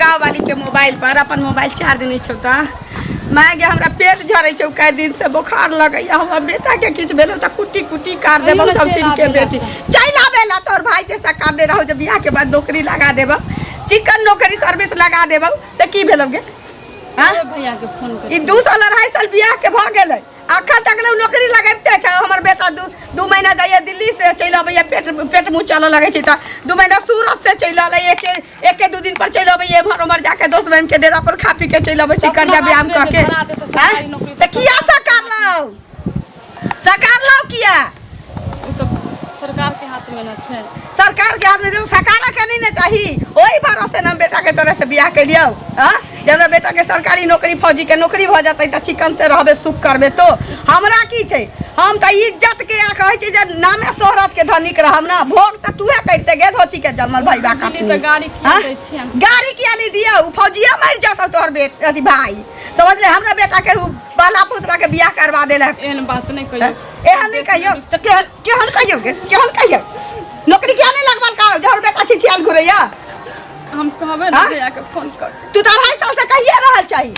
गाँव वाली के मोबाइल पर अपन मोबाइल चार्ज नहीं छोटा मैं गे हमरा पेट झड़े छौ कई दिन से बुखार लगैया हमर बेटा के किछ भेलो त कुटी कुटी काट देबो सब दिन के बेटी चल आवेला तोर भाई जैसा काट दे रहो जब बियाह के बाद नौकरी लगा देबो चिकन नौकरी सर्विस लगा देबो से की भेलो गे हां भैया के फोन कर ई 2 साल 2.5 साल बियाह के भ गेलै अखन तक नौकरी लगाते छ हमर बेटा 2 महीना जाइए दिल्ली से चल आबैया पेट मुंह चल लगे छै त 2 महीना सूरत से चल आले एक 2 दिन पर चल आबैया भर उमर जाके दोस्त बहन के डेरा पर खा पी के चल आबै छी कर्जा व्यायाम करके त किया सरकार लो किया सरकार के हाथ में न छै सरकार के हाथ में तो सरकार के नहीं ना चाहिए ओही भरोसे ना बेटा के तोरे से बियाह के लियो हां जब बेटा के सरकारी नौकरी फौजी के नौकरी भ जातै त चिकन से रहबे सुख करबे तो हमरा की छै हम त इज्जत के कहै छै जे नामे शोहरत के धनिक रहब ना भोग त तूहे करते गे धोची के जन्मल भाई बा का तो गाड़ी किया दै छी गाड़ी किया नहीं दिया उ फौजिया मर जाता तोहर बेट अथी भाई समझ ले हमरा बेटा के बाला पुतरा के बियाह करवा देला एहन बात नहीं कहियो एहन नहीं कहियो त केहन कहियो नौकरी क्या नहीं लगवाल का घर बेटा छिछियाल घुरैया हम कहबे ना भैया के फोन कर तू तो 2.5 साल से कहिए रहल चाहिए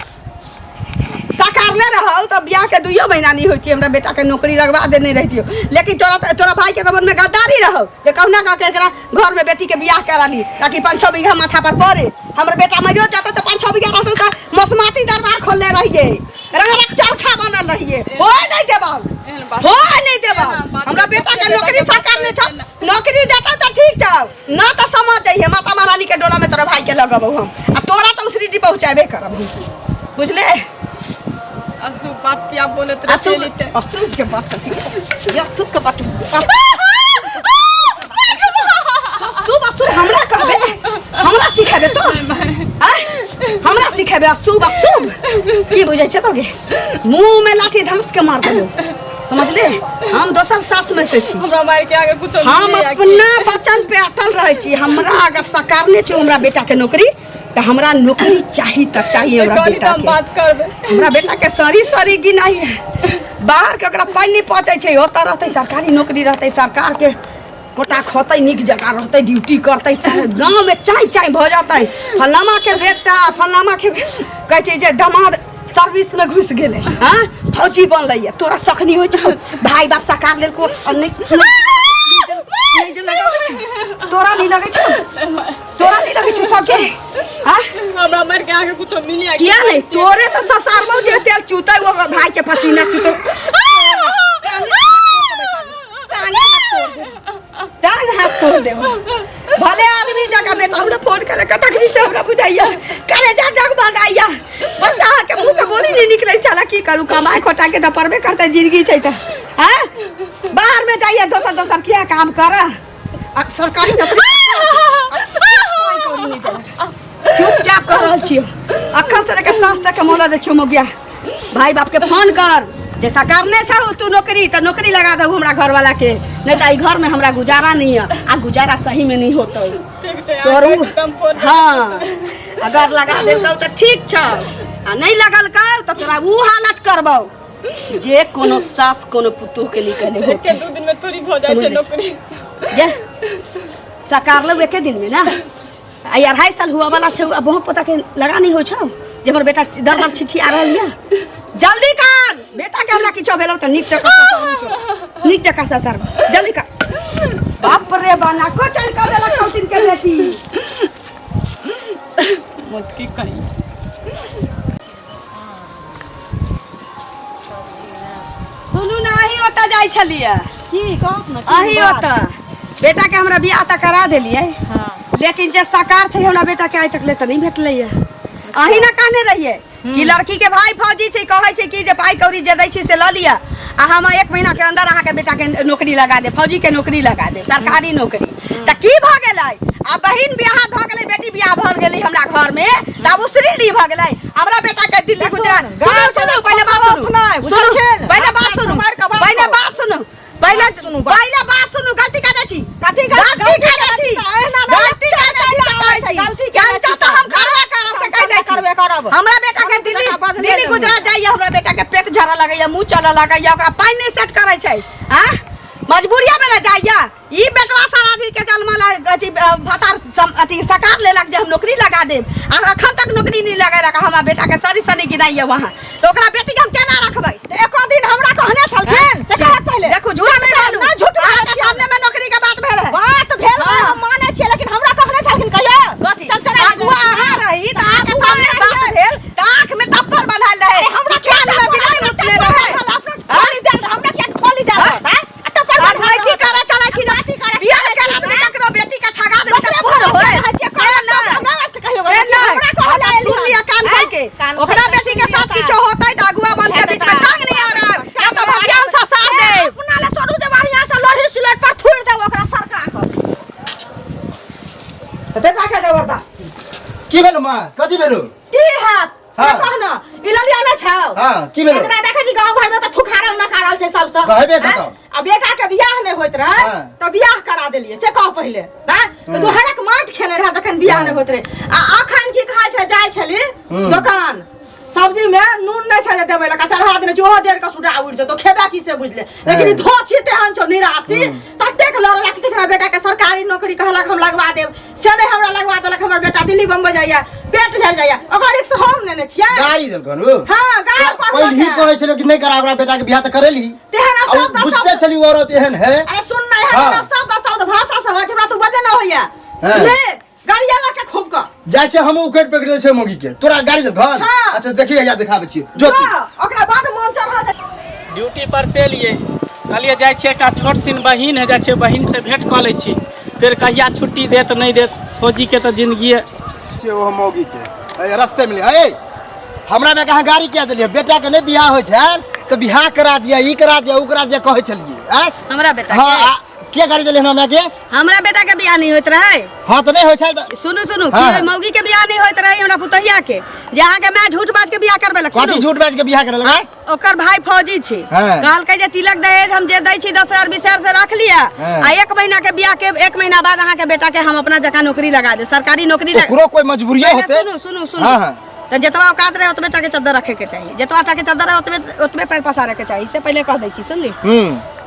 सरकार ले रहो तो बियाह के 2 महीना नहीं होती हमरा बेटा के नौकरी लगवा देने रहतियो लेकिन तोरा भाई के मन में गद्दारी रहो जे कहना का के एकरा घर में बेटी के बियाह करा ली ताकि 5-6 बीघा माथा पर पड़े हमर बेटा मरियो जाता तो 5-6 बीघा रहतो तो मसमाती दरबार खोलले रहिए रंगरक चरखा बनल रहिए होय नहीं देबा होय नहीं देबा हमरा बेटा के नौकरी सरकार ने छ नौकरी देता तो ठीक छ ना तो समझ जाइए माता महारानी के डोला में तोरा भाई के लगबो हम आ तोरा तो उसरी डी पहुंचाबे करब बुझले अशुभ बात क्या बोले तेरे अशुभ के बात या शुभ के बात अशुभ हमरा कहबे हमरा सिखाबे तो हमरा सिखाबे अशुभ की बुझै छ तो गे मुंह में लाठी धमस के मार देबो समझ ले हम दोसर सास में से छी हमरा मार के आगे कुछ हम अपना वचन पे अटल रहे छी हमरा अगर सरकार ने छ हमरा बेटा के नौकरी तो हमरा नौकरी चाहिए हमरा बेटा के बात करबे हमरा बेटा के सरी गिनाई है बाहर के ओकरा पानी नहीं पहुंचे छै होता रहते सरकारी नौकरी रहते सरकार के कोटा खोते निक जगह रहते ड्यूटी करते गांव में चाय भ जाते फलामा के बेटा फलामा के कहे छै जे दामाद सर्विस में घुस गेले हां फौजी बनलै तोरा सखनी होय छ भाई बाप सरकार लेल को तोरा नहीं लगे छ सके हां हमरा मार के आगे कुछ मिली आ किया नहीं तोरे तो ससारबो जे तेल चूतै वो भाई के पसीना चूतो टांग हाथ तोड़ दे भले आदमी जगह बेटा हमरा फोन करे कतकनी से हमरा बुझाइया करे जा डग भगाइया बच्चा के मुंह से बोली नहीं निकलै छला की करू कमाई खोटा के त परबे करते जिंदगी छै त हैं बाहर में जाइए दोसर किया काम कर सरकारी नौकरी चुपचाप कर रहल छियो अखन से लेके सांस तक के मोला दे छियो मोगिया भाई बाप के फोन कर जे सरकार ने छ तू नौकरी त नौकरी लगा दऊ हमरा घर वाला के नहीं त ई घर में हमरा गुजारा नहीं है आ गुजारा सही में नहीं होता तोरू हां अगर लगा देतौ त ठीक छ आ नहीं लगल का त तोरा ऊ हालत करबौ जे कोनो सास कोनो पुतोह के निकले हो के 2 दिन में तोरी भ जाय छै नौकरी ये सरकार लो एके दिन में ना आई 2.5 साल हुआ वाला छ बहुत पता के लगा नहीं हो छ जे हमर बेटा दरबार छिछि आ रहल है जल्दी कर बेटा के हमरा किछो भेलो त नीक जका ससर जल्दी कर बाप रे बाना को चल कर देलक सौतिन के बेटी मत की करी सुनू ना ही होता जाय छलिए की कहत ना अही होता बेटा के हमरा बियाह त करा देलिए हां लेकिन जे सरकार छै हमरा बेटा के आइ तक ले त नहीं भेटलै है अही ना कहने रहिए कि लड़की के भाई फौजी छै कहै छै कि जे पाई कौड़ी जे दै छै से ल लिया आ हम 1 महीना के अंदर अहाँ के बेटा के नौकरी लगा दे फौजी के नौकरी लगा दे सरकारी नौकरी त की भ गेलै आ बहिन बियाह भ गेलै बेटी बियाह भ गेलै हमरा घर में तब उसरी डी भ गेलै हमरा बेटा के दिल्ली गुजरात सुनो पहले बात सुनो पहले बात सुनो पहले बात सुनो गलती करे छी गलती करे छी जानता तो हम करबे करब से कह दै छी हमरा बेटा के दिल्ली गुजरात जाइए हमरा बेटा के पेट झरा लगैया मुंह चला लगैया ओकरा पानी नहीं सेट करे छै हां मजबूरिया में न जाइया। ई बेटवा सारा भी के जन्मला अथी भतार अथी सकार लेलक जे हम नौकरी लगा देब आ अखन तक नौकरी नहीं लगेलक। हमरा बेटा के सरी सरी गिनाइए वहां तो ओकरा बेटी के हम केना रखबै? एको दिन हमरा कहने छलखिन से कहत पहले देखो झूठ नहीं बोलू ना, झूठ के सामने में नौकरी के बात भेल है। बात भेल हम माने छियै, लेकिन हमरा कहने छलखिन कहियो चल चल अगुआ अहाँ रही त आके सामने बात भेल त आंख में टप्पर बनाल रहे। हमरा कान में बिलाई मुतले रहे। खोली दे हमरा के खोली दे है टप्पर बनाई की करे चलै छी ना बियाह करा दे ककरो बेटी के ठगा दे से भर होय से ना कहियो हमरा कहला सुनिया कान खोल के ओकरा बेटी के साथ किछो होतै त अगुआ बन के बीच में टांग नहीं आ रहा या तो भतियान सा सार दे अपना ले छोड़ू दे बढ़िया से लोढ़ी सिलेट पर थूर दे ओकरा सरका के त देखा के जबरदस्ती की भेलो मां? कथि भेलो? की हाथ से कहना ई ललिया न छौ। हां की भेलो? एकरा देखै छी गांव घर में त थुखारल न खारल छै सब सब कहबे खतम। आ बेटा के बियाह नै होइत रहे त बियाह करा देलिए से कह पहिले हां तो दुहरक माट खेने रहा जखन बियाह नै होइत रहे। आ अखन की कहै छै जाय छली दुकान सब्जी में नून नै छै देबै लका चढ़ा देने जोहो जेर के सुडा उड़ जतो खेबा की से बुझले। लेकिन ई धोछी तेहन छौ निराशी ततेक लड़ला कि किछना बेटा के सरकारी नौकरी कहलक हम लगवा देब से नै हमरा लगवा देलक। हमर बेटा दिल्ली बम्बई जाइया पेट झड़ जाइया ओकर रिक्स हम नेने छियै। गाड़ी देलकनु हां गाड़ी पर पहिली कहै छलो कि नै करा ओकरा बेटा के बियाह त करेली तेहन सब बुझते छली औरत एहन है। अरे सुन नै है सब भाषा सब है हमरा तू बजे न होइया ले गाड़िया ला के खूब का जाय छै हम उकेट पकड़ दे छै मोगी के तोरा गाड़ी देल घर। अच्छा देखिए या दिखाबै छी जो ओकरा बाद मन चढ़ा छै ड्यूटी पर से लिए कहलिए जाय छी एकटा छोट सिन बहिन है जाय छै बहिन से भेंट क लै छी फिर कहिया छुट्टी देत नहीं देत फौजी के तो जिंदगी छै ओ मोगी के ए रास्ते में ए हमरा में कहां गाड़ी किया देलिए? बेटा के नै बियाह होय छै त बियाह करा दिया ई करा दिया उ करा दिया कहै छलिए हमरा बेटा हां के गाड़ी देले हमरा के? हमरा बेटा के बियाह नहीं होइत रहे। हां त नै होय छै त सुनु सुनु कि मौगी के बियाह नहीं होइत रहे हमरा पुतहिया के जहां के मैं झूठ बाज के बियाह करबे लक। कथि झूठ बाज के बियाह करल है? ओकर भाई फौजी छी कहल के जे तिलक दहेज हम जे दै छी 10,000 20,000 से रख लिया आ 1 महीना के बियाह के 1 महीना बाद अहाँ के बेटा के हम अपना जगह नौकरी लगा दे सरकारी नौकरी ओकरो कोई मजबूरी होते। सुनु सुनु सुनु तो जतवा औकात रहे ओतबे के चद्दर रखे के चाहिए जतवा के चद्दर रहे ओतबे पैर पसारे के चाहिए। इससे पहले कह दै छी सुनली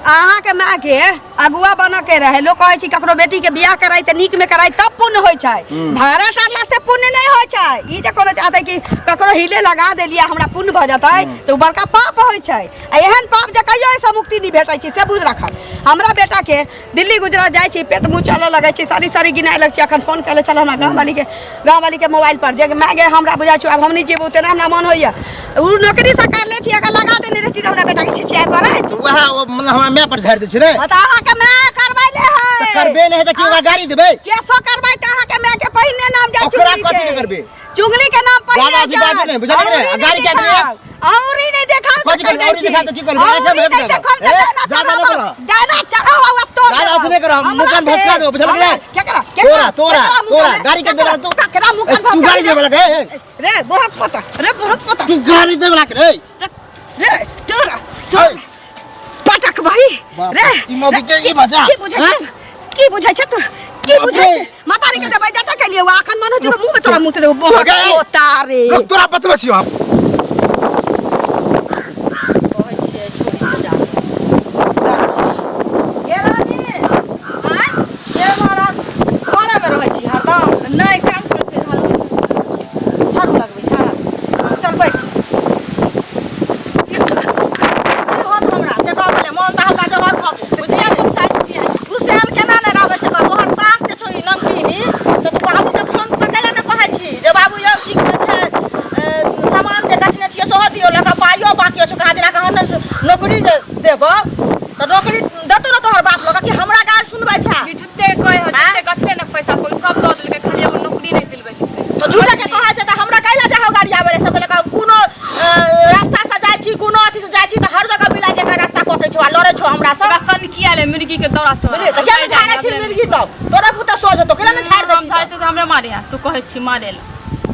अहाँ के माँ के अगुआ बन के रहे लोग कहे छी ककरो बेटी के बियाह कराई त नीक में कराई तब पुण्य होय छै। भाड़ा टारला से पुण्य नहीं होय छै। ई जे कोनो चाहते कि ककरो हिले लगा देलिया हमरा पुण्य भ जतै तो बड़का पाप होय छै। एहन पाप जे कहियो ऐसा मुक्ति नहीं भेटै छै से बुझ रखा। हमरा बेटा के दिल्ली गुजरात जाय छी पेट मुंह चले लगे छै सारी सारी गिनाय लग छै। अखन फोन करे चल हमरा गांव वाली के मोबाइल पर जे मैं गे हमरा बुझा छु अब हम नहीं जेबो तेना हमरा मन होइया उ नौकरी से कर ले छी अगर लगा देने रहती त हमरा बेटा के छिछिया पड़ै तो वह मतलब हमरा मैं पर झाड़ दे छै रे बता अहाँ के मैं करबै ले है त करबे नहीं है त की ओकरा गाड़ी देबै? केसो करबै त अहाँ के मैं के पहिने नाम जा ओकरा कथि के करबे? चुंगली के नाम पर ज्यादा जी बात नहीं बुझल रे गाड़ी के दे औरी नहीं देखा कथि के औरी दिखा त की करबे? ज्यादा न बोला ज्यादा चढ़ाओ अब तो ज्यादा उसने कर हम मुकान भसका दो बुझल रे क्या करा तोरा गाड़ी के देला तू केरा मुकान तू गाड़ी देबे लगे रे बहुत पता तू गाड़ी देबे लगे रे तोरा पटक भाई रे ई मोगी के ई मजा की बुझाय छ तू की बुझाय छ मातारी के दबाई जाता के लिए अखन मन हो मुंह में तोरा मुंह दे बहुत तारे रुक तोरा बतबै छी हम नहीं काम करते झाड़ू लगबै झाड़ा चल बैठ हमरा से कहले मन त हल्का जवाब खबे बुझिया तो साथ की है तू सेल केना न रहबे से तोहर सास जे छोई नंदीनी त तू बाबू के फोन पकड़ले न कहै छी जे बाबू यौ ठीक छै सामान जे गछने छियै सोह दियो लका पाइयो बाकी छै कहा दिना कहां से नौकरी देबो त नौकरी देतो न तोहर बाप लोग कि हमरा गार सुनबै छा कि जुत्ते कोई हो जुत्ते गछले न पैसा कोई सब दो दिल के खाली एगो नौकरी नहीं दिलबे तो झूठा के कहै छै त हमरा कैला जाहो गाड़ी आबे से पहले कोनो रास्ता से जाय छी कोनो अथी से जाय छी त हर जगह बिला के रास्ता कटै छौ आ लड़ै छौ हमरा सब राशन किया ले मुर्गी के दौरा से बुझले त क्या में झाड़ा छी मिर्गी तब तोरा पुता सोच तो केला न झाड़ दे हम झाड़ से हमरे मारे तू कहै छी मारे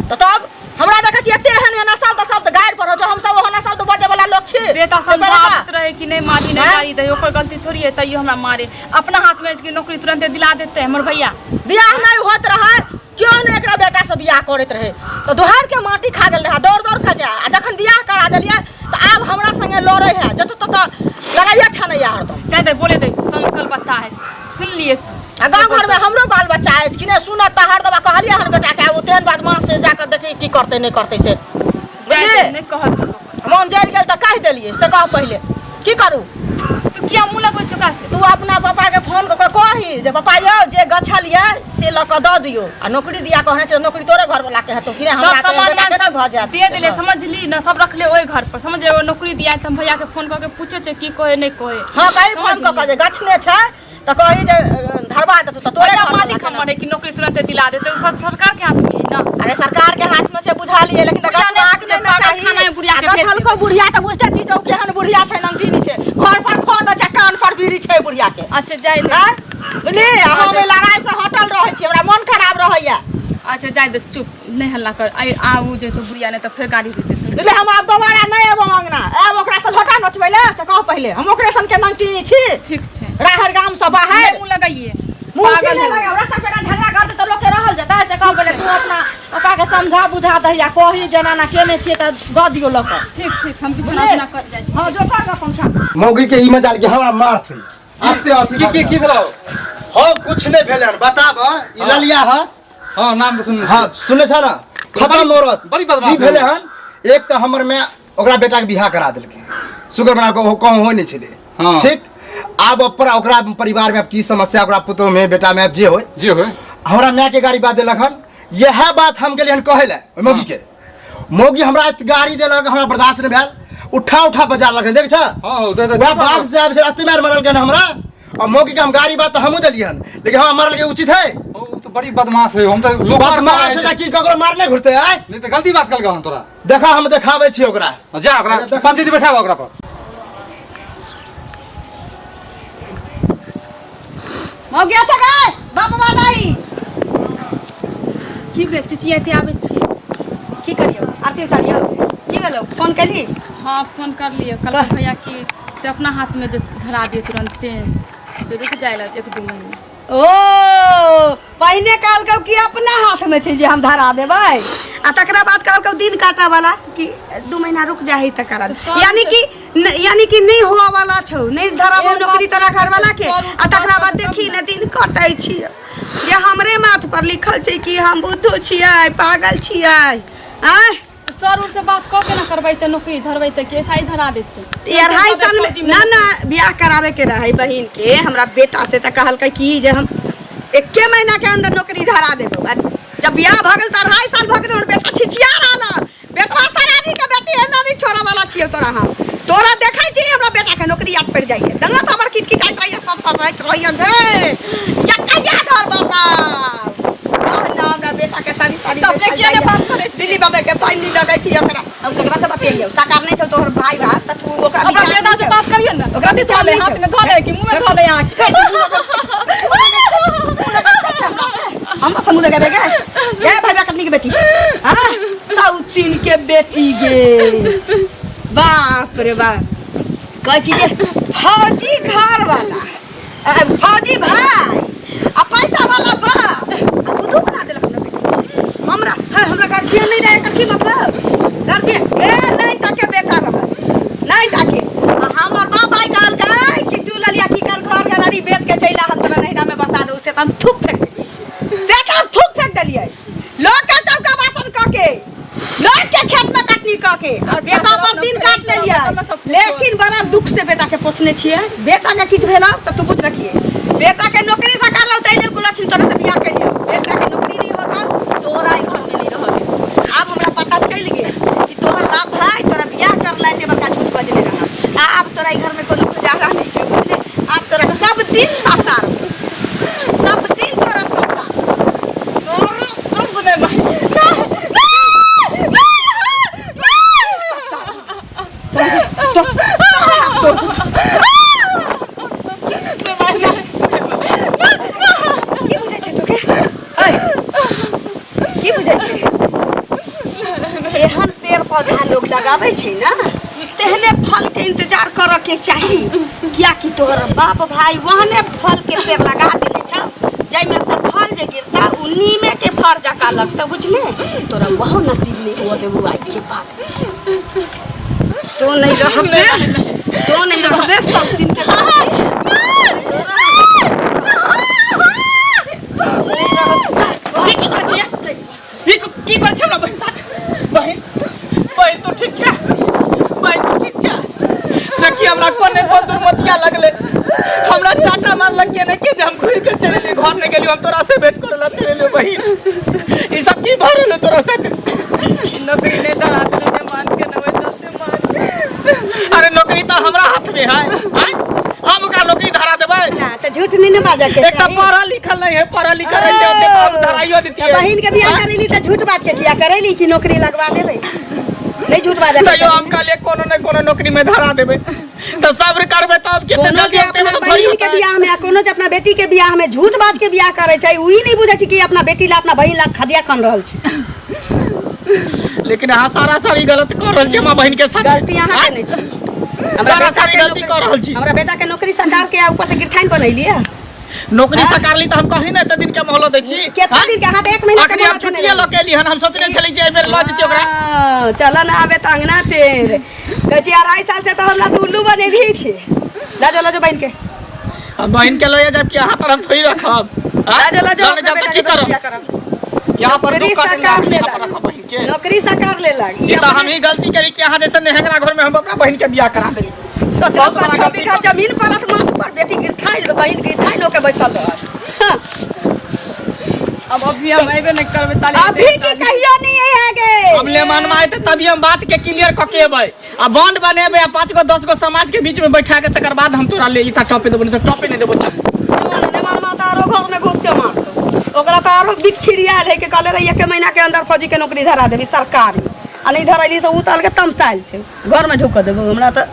तो तब हमरा देखै छी एते एहन एना शब्द गाड़ पर हो जो हम सब ओहना शब्द बजे वाला लोग छी बेटा समझात रहे कि नहीं मारी नहीं मारी दे ओकर गलती थोड़ी है तइयो हमरा मारे अपना हाथ में की नौकरी तुरंत दिला देते हमर भैया बियाह नहीं होत रहा क्यों ने एकरा बेटा से बियाह करत रहे तो दोहर के माटी खा गेल रहा दौड़ खचा आ जखन बियाह करा देलिए त आब हमरा संग संगे लड़े है जत तो लगाइए ठाने यार तो चाहे दे बोले दे संकल बता है सुन लिए तू गाँव घर में हमरो बाल बच्चा है कि नहीं सुनता हर दबा कहलिए हर बेटा के वो तेन बाद मां से जाकर देखे की करते नहीं करते से नहीं कहत मन जड़ गेल त कह देलिए से कह पहले की करू तू क्या मुंह लगो चुका से तू अपना पापा के फोन क कही जे पापा यो जे गछलिए से ल क द दियो आ नौकरी दिया कहने से नौकरी तोरे घर वाला के हतो कि नहीं हमरा सब सामान के भ जात दे देले समझ ली ना सब रख ले ओए घर पर समझ ले नौकरी दिया त हम भैया के फोन करके पूछे छे की कहे नहीं कहे हां कही फोन क जे गछने छै त कही जे धरबा दत त तोरे तोरे मालिक हमर है कि नौकरी तुरंत दिला देते सब सरकार के हाथ में है ना अरे सरकार के हाथ में से बुझा लिए लेकिन गछना के लेना चाहिए बुढ़िया के गछल को बुढ़िया त बुझते छी जो केहन बुढ़िया छै नंगटीनी से घर पर फोन बचा कान पर बीड़ी छै बुढ़िया के अच्छा जाय दे बुझली हम लड़ाई से हटल रहै छी हमरा मन खराब रहैया अच्छा जाय दे चुप नहीं हल्ला कर आऊ जे तो बुढ़िया ने त फिर गाड़ी दे दे बुझली हम अब दोबारा नहीं एबो अंगना अब ओकरा से झोटा नचबैले से कह पहले हम ओकरे सन के नंगटीनी छी ठीक छे राहर गांव से बाहर मुंह लगाइए पागल नहीं लगा रास्ता पे झगड़ा करते तो लोग के रहल जता से कह पहले तू अपना पापा के समझा बुझा दहिया कही जना ना केने छी त द दियो लोग ठीक ठीक हम किछु ना कर जाय हां जो कर अपन साथ मौगी के ई मजाल के हमरा मार थी आते आते की बोलो हो कुछ नहीं भेलन बताब ई ललिया ह हां नाम तो सुन हां सुने छ ना खत्म औरत बड़ी बदमाश की भेले हन एक तो हमर में ओकरा बेटा के बियाह करा देलके शुगर बना को कहूं हो नहीं छले हां ठीक अब ओकरा परिवार में अब की समस्या ओकरा पुतो में बेटा में अब जे होय जी होय हमरा माय के गाड़ी बात देलक हन यह बात हम गेलिए हन कहे ले मौगी के मौगी हमरा गाड़ी देलक हमरा बर्दाश्त नहीं भेल उठा बजा लगे देख छ हां दे वह बात से अब से अति मार मरल गन हमरा और मौगी के हम गाड़ी बात तो हमू देलिए हन लेकिन हम मरल के उचित है ओ तो बड़ी बदमाश है हम तो लोग बदमाश है कि ककरो मारने घुरते है नहीं तो गलती बात कल गहन तोरा देखा हम देखावे छी ओकरा जा ओकरा पंचायत बैठावा ओकरा पर मौगी अच्छा गए बाबा नहीं की बे चिचिया ते आबे छी की करियो आरती उतारियो की भेलो फोन कली हां फोन कर लिए कल भैया की से अपना हाथ में जो धरा दिए तुरंत से रुक जाएला 1-2 महीने ओ पहिने काल को कि अपना हाथ में छै जे हम धरा देबै आ तकरा बाद काल को दिन काटा वाला कि 2 महीना रुक जाही त करा यानी कि नहीं हुआ वाला छौ नहीं धराबो नौकरी तोरा घर वाला के आ तकरा बाद देखी न दिन कटै छी जे हमरे माथ पर लिखल छै कि हम बुद्धू छियै पागल छियै आय सर से बात क के ना करबै त नौकरी धरबै त के ऐसा ही धरा देते यार 2.5 साल में ना ब्याह करावे के रहे बहिन के हमरा बेटा से त कहल कि जे हम 1 महीना के अंदर नौकरी धरा देबो जब ब्याह भ गेल त 2.5 साल भ गेल बेटा छिछिया रहल बेटवा सराधी के बेटी एना नहीं छोरा वाला छियो तोरा हम तोरा देखै छी हमरा बेटा के नौकरी याद पड़ जाइए दंगा त हमर किटकिटाइत रहिए सब रहत रहिए रे क्या कहिया धर बता हमरा बेटा के सारी तब देखिए ने बात करे दिल्ली बाबा के पानी लगै छी ओकरा हम केकरा से बतियौ साकार नहीं छौ तोहर भाई बा त तू ओकरा अब बेटा से बात करियो ना ओकरा भी चले हाथ में धो दे कि मुंह में धो दे आंख हम तो समूह लगे गे भाई कटनी की बेटी हां साउतीन के बेटी गे बाप रे बाप कह छी जे फौजी घर वाला फौजी भाई आ पैसा वाला बाप बुद्धू बना देलक हमरा हमरा गार्जियन नहीं रहे त की मतलब गार्जियन नहीं ताके बेटा रह नहीं ताके हमर बाप भाई कहल के कि तू ललिया की कर घर घरारी बेच के चैला हम तोरा नहिरा में बसा दे से हम थूक फेंक से हम थूक फेंक देलिए लोग के चौका बासन क के लोग के खेत में कटनी क के बेटा पर दिन काट लेलिए लेकिन बड़ा दुख से बेटा के पोसने छिए बेटा के किछ भेला त तू बुझ रखिए बेटा के नौकरी सरकार लौटै ले गुलछिन तोरा से बियाह करियो बेटा के नौकरी नहीं होता तोरा ही घर में नहीं रहबे अब हमरा पता चल गेल कि तोहर बाप भाई तोरा बियाह कर लै ते बड़का झूठ बजले रहा अब तोरा घर में कोनो गुजारा नहीं छै बुझले अब तोरा सब दिन सासार सब दिन तोरा सासार तोरा सब ने भाई पौधा लोग लगावे छै ना तेहने फल के इंतजार करे के चाहिए क्या कि तोहर बाप भाई वहने फल के पेड़ लगा देले छ जै में से फल जे गिरता उन्हीं में के फर जका लगता बुझले तोरा वह नसीब नहीं हुआ देबू आई के बाद तो नहीं रहबे तो नहीं रहबे सब दिन के की कर छै हमरा बहिन साथ बहिन तू ठीक छै बहिन तू ठीक छै देखी हमरा कोने कोन दुर्मतिया लगले हमरा चाटा मारलक के नहीं के जे हम घुर के चले ले घर नहीं गेलियो हम तोरा से भेंट करला चले ले बहिन ई सब की भरले तोरा से नौकरी नहीं धरा दे मान के न चलते मान अरे नौकरी तो हमरा हाथ में है हम ओकरा नौकरी धरा देबै ना तो झूठ नहीं न बाजा के एक तो पढ़ा लिखल नहीं है पढ़ा लिखल रहते होते तो हम धराइयो देतिए बहन के बियाह करेली तो झूठ बात के किया करेली कि नौकरी लगवा देबै नहीं झूठ बाजा तैयो हम कहलिए कोनो न कोनो नौकरी में धरा देबै तो सब्र करबै तब केते कोनो जल्दी जे होते अपना तो थोड़ी बहन के होतै बियाह में कोनो जे अपना बेटी के बियाह में झूठ बात के बियाह करे छै उही नहीं बुझे छै कि अपना बेटी ला अपना बहिन ला खदिया खन रहल छै लेकिन अहाँ सारा सारी गलत कर रहल छी हमर बहिन के साथ गलती अहाँ के नहीं छै सारा सारी गलती कर रहल छी हमरा बेटा के नौकरी सरकार के ऊपर से गिरथाइन बनैलिए नौकरी सरकार ली तो हम कहि ना त दिन के मोहलत दै छी केतना दिन के हाथ एक महीना के अखनी हम छुट्टिए ल के ली हन हम सोचने छली जे एहि बेर ल जति ओकरा चल ना आबे त अंगना तेर कची 2.5 साल से तो हमरा तो उल्लू बनेली छै लाजो बहन के हम बहिन के लए जब कि हाथ पर हम थोड़ी रखब लाजो जब तक की करब यहाँ पर नौकरी दुख सरकार कर ले यहाँ पर रखब बहिन के नौकरी सरकार ले लग ये तो हम ही गलती करी कि यहाँ जैसे नेहगरा घर में हम अपना बहन के बियाह करा देली सोचल 5 बीघा जमीन परत माथ पर बेटी गिरथाइल बहन गिरथाइल होके बैठल रह अब अभी हम अबे नहीं करबे ताली अभी की कहियो नहीं है गे हम ले मनवा आए तभी हम बात के क्लियर क के अबै आ बॉन्ड बनेबे आ 5 गो 10 गो समाज के बीच में बैठा के तकर बाद हम तोरा ले इता टॉपे देबो नहीं तो टॉपे नहीं देबो चल निमन माता आरो घर में घुस के मारतो ओकरा तो आरो बिक छिड़िया ले के कहले रही 1 महीना के अंदर फौजी के नौकरी धरा देबी सरकारी आ नहीं धरैली तो उतल के तमसाइल छै घर में ढुक देबो हमरा तो